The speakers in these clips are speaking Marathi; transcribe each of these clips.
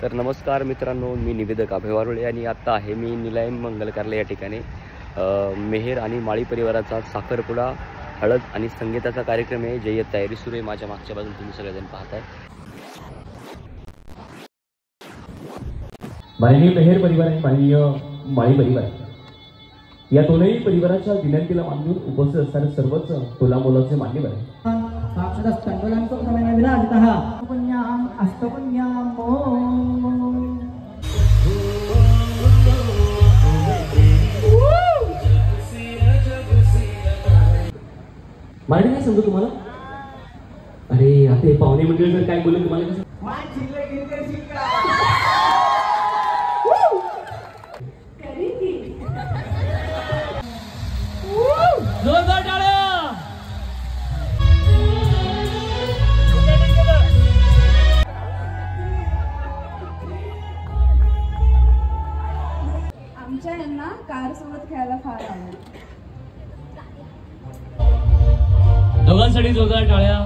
तर नमस्कार मित्रांनो, मी निवेदक अभयवारुळे आणि आत्ता आहे मी निलयम मंगल कार्यालय या ठिकाणी मेहेर आणि माळी परिवाराचा साखरपुडा, हळद आणि संगीताचा कार्यक्रम आहे. जय्यत तयारी सुरू आहे. माझ्या मागच्या बाजूला तुम्ही सगळेजण पाहताय. माननीय मेहेर परिवार आणि माननीय माळी परिवार या दोनही परिवाराच्या विनंतीला मानून उपस्थित असणारे सर्वच तोला मोलाचे मान्यवर आहेत. माहिती काय सांगतो तुम्हाला? अरे आता पाहुणे मंडळी जर काय बोलले तुम्हाला कसं जोरदार टाळ्या. आमच्या यांना कार सोबत खेळायला फार आवडतं. दोघांसाठी जोरदार टाळ्या.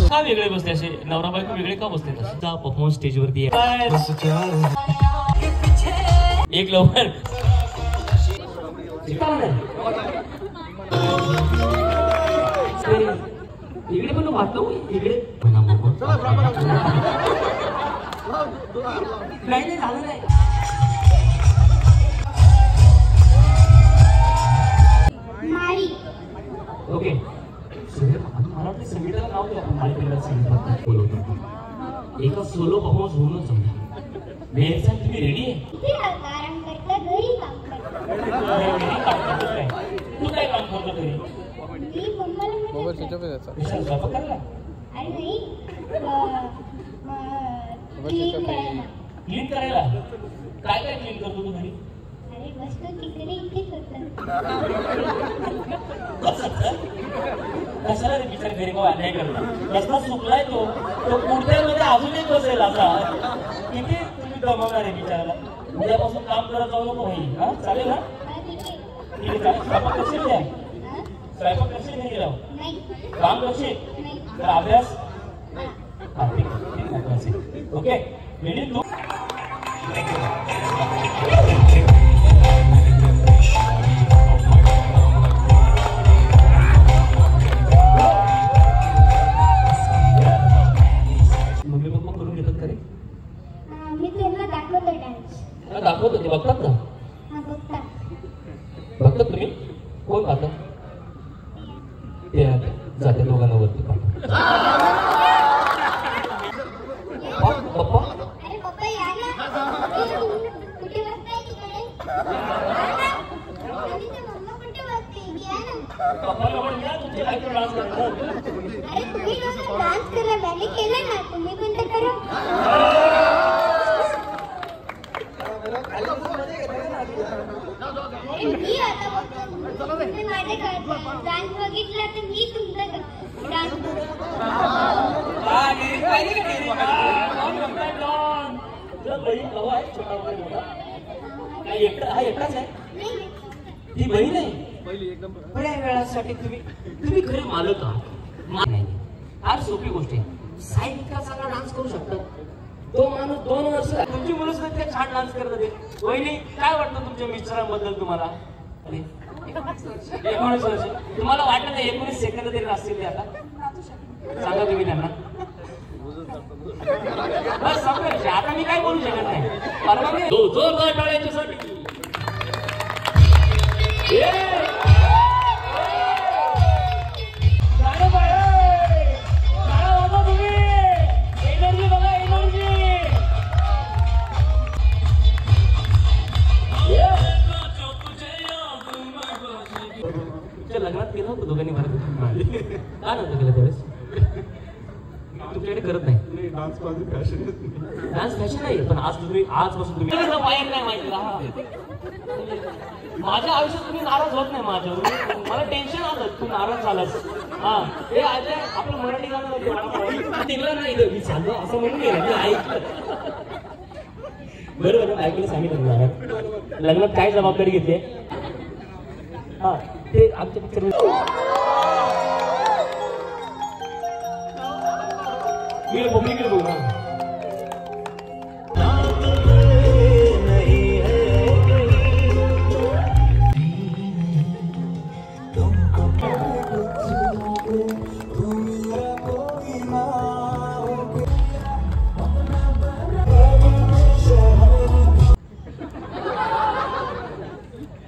का वेगळे बसले असे? नवरा बायको वेगळे का बसले? परफॉर्मन्स स्टेजवरती एक लवकर इकडे पण वाचलो इकडे नाही झालं नाही. ओके मला वाटतं संगीताला नाव द्या. एका सोलो परफॉर्मन्स होऊनच समजा. मेहर साहेब तुम्ही रेडी आहे? तू काय काम करतो घरी? क्लीन करायला. काय काय क्लीन करतो तू घरी? कशाला रे विचार घरी मग अन्याय करतो? रस्ता चुकलाय तो पुढच्यामध्ये अजून एक बसेल असा. किती तुम्ही दमवणार आहे बिचाराला? उद्यापासून काम करत जाऊ नको भाई. हा चालेल ना? ठीक आहे. स्वयंपाक करशील द्या. स्वयंपाक करशील नाही गेला काम करशील तर अभ्यास. ओके रेडी तू? मम्मी पप्पा करून घेतात का रे? मी त्यांना दाखवतो डान्स. दाखवतो ते बघतात का? बघतात तुम्ही? कोण पाहतात? ते जाते दोघांना वरती पाहतात. पप्पा अरे पप्पा या ना. कुठे बसताय तिकडे? आणि ते मम्मा कुठे बसते? या ना. पप्पाला पण या, तुझे बायको डान्स करतात. अरे तुम्ही कसं डान्स करा? मैंने केलं ना, तुम्ही पण तर करा. अरे मी आता बघतो तुम्ही माझे डान्स बघितला तर मी तुमचा डान्स हा एकटाच आहे? ती बहीण आहे? बऱ्या वेळासाठी तुम्ही खरे मालक आहात. फार सोपी गोष्ट आहे. साहेब इतका चांगला डान्स करू शकतात. तो माणूस 2 वर्ष तुमची मुलं सुद्धा ते छान डान्स करत होते. वहिनी काय वाटतं तुमच्या मिस्टरांबद्दल तुम्हाला? अरे 19 वर्ष. तुम्हाला वाटत नाही 19 सेकंद तरी असतील ते आता? सांगा तुम्ही त्यांना. बस समजा आता मी काय बोलू शकत नाही. परवानगी जोरदार टाळ्यांच्यासाठी. लग्नात केलं होतं दोघांनी भारत का नव्हतं केलं त्यावेळेस? तुमच्याकडे करत नाही डान्स फॅशन नाही. पण आजपासून तुम्ही बाहेर नाही माहिती. माझ्या आयुष्यात तुम्ही नाराज होत नाही माझ्यावर. मला टेन्शन आलं तू नाराज झालास. हा हे आपलं मराठी गाणं दिलं नाही मी चाललो असं म्हणून गेलं. मी ऐकलं बरोबर. ऐकलं सांगितलं लग्नात काय जबाबदारी घेतली. हा ते आमच्या पिक्चर मी मम्मीकडे बघू ना.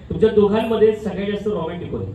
तुमच्या दोघांमध्ये सगळ्यात जास्त रोमॅन्टिक होते.